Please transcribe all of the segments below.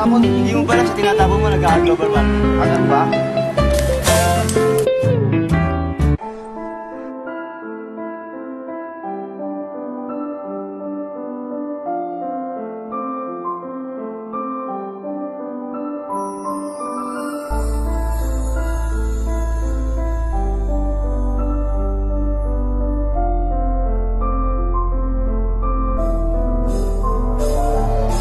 tinatapon. Hindi mo ba lang sa tinatapon mo nag-global warming? Ano ba?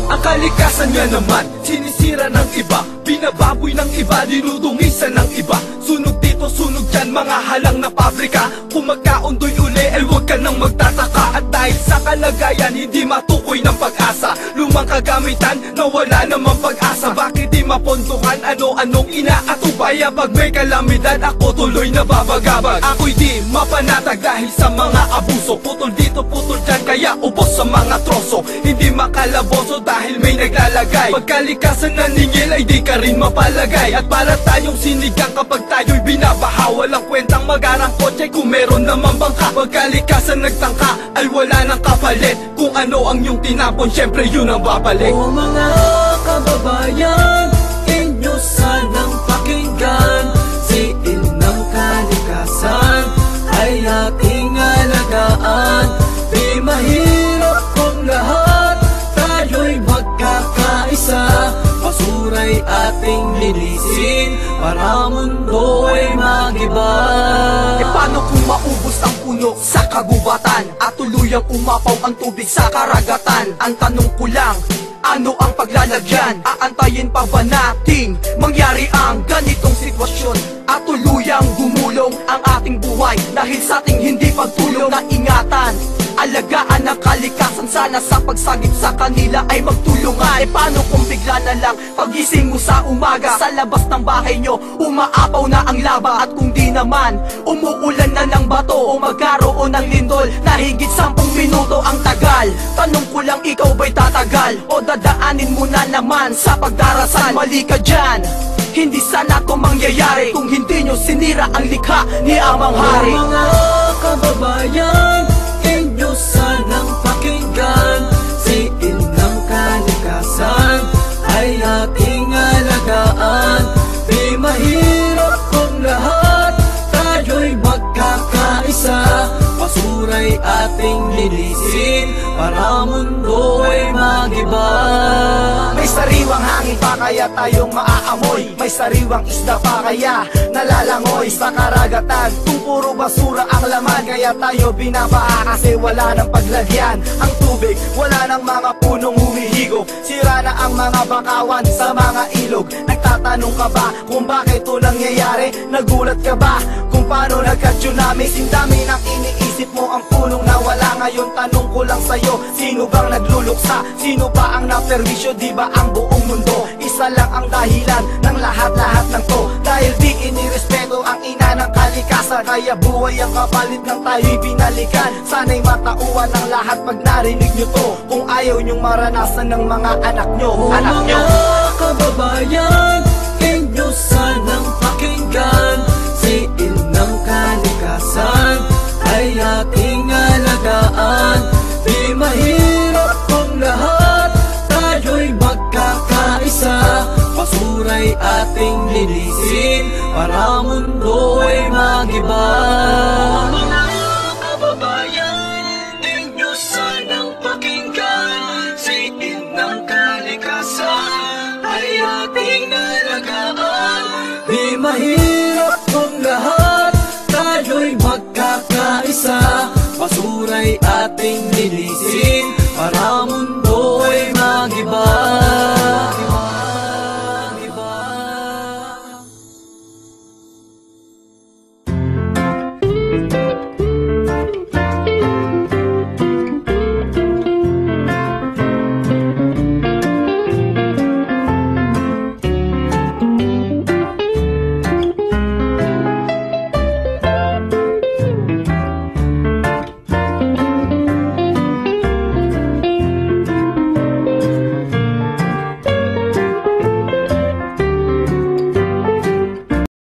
Ang kalikasan nga naman, sinisira ng iba, binababoy ng iba, dinudungisan ng iba. Sunog dito, sunog dyan, mga halang na pabrika. Kung magkaundoy uli, ay huwag ka nang magtataka. At dahil sa kalagayan, hindi matukoy ng pag-asa. Lumang kagamitan, na wala namang pag-asa. Bakit di mapondohan, ano-anong inaatubay? Pag may kalamidad, ako tuloy nababagabag. Ako'y di mapanatag dahil sa mga abuso. Putol dito, putol dyan, kaya ubos sa mga troso. Hindi makalaboso dahil may naglalagay. Pagkalikasan na ningil ay di ka rin mapalagay. At para tayong sinigang kapag tayo'y binabaha, walang kwentang magarang kotse kung meron naman bangka. Pagkalikasan nagtangka ay wala nang kapalit. Kung ano ang iyong tinapon, syempre yun ang babalik. O mga kababayan, inyo sanang pakinggan. Si Inang Kalikasan ay ating alagaan. Di mahirap kung lahat tayo'y magkakaisa. Basura'y ating linisin para mundo ay magiba. E paano kung maubos ang puno sa kagubatan at tuluyang umapaw ang tubig sa karagatan? Ang tanong ko lang, ano ang paglalagyan? Aantayin pa ba nating mangyari ang ganitong sitwasyon at tuluyang gumulong ang ating buhay dahil sa ating hindi pagtulong na ingatan? Alagaan ang kalikasan, sana sa pagsagip sa kanila ay magtulungan. E paano kung bigla na lang pagising mo sa umaga, sa labas ng bahay nyo umaapaw na ang laba? At kung di naman umuulan na ng bato o magkaroon ng lindol na higit 10 minuto ang tagal, tanong ko lang, ikaw ba'y tatagal o dadaanin mo na naman sa pagdarasal? Mali ka dyan, hindi sana to mangyayari kung hindi nyo sinira ang likha ni Amang Hari. O mga kababayan, inyo sanang pakinggan. Si Inang Kalikasan ay ating alagaan. Di mahirap kung lahat tayo'y magkakaisa. Basura'y ating linisin para mundo ay magiba. May sariwang hangin pa kaya tayong maaamoy. May sariwang isda pa kaya nalalangoy sa karagatan. Kung puro basura ang laman, kaya tayo binabaha kasi wala nang paglagyan. Ang tubig, wala nang mga punong humihigop. Sira na ang mga bakawan sa mga ilog. Nagtatanong ka ba kung bakit ito nangyayari? Nagulat ka ba kung paano nagka-tsunami? Sindami ng iniisip mo ang punong nawala. Ngayon tanong ko lang sa'yo, sino bang nagluluksa? Sino ba ang naperwisyo? Di ba ang buong mundo? Isa lang ang dahilan ng lahat-lahat ng to. Dahil di inirespeto ang ina ng kalikasan, kaya buhay ang kapalit ng tayo'y binalikan. Sana'y matauhan ng lahat pag narinig nyo to, kung ayaw nyong maranasan ng mga anak nyo. Anak nyo, mga kababayan, inyo sanang pakinggan. Si Inang Kalikasan ay ating alagaan. Di mahirap kung lahat tayo'y magkakaisa. Basura'y ating linisin para mundo ay magiba. O mga kababayan, inyo sanang pakinggan. Si Inang Kalikasan ay ating alagaan. Di mahirap kung lahat tayo'y magkakaisa. Basura'y ating linisin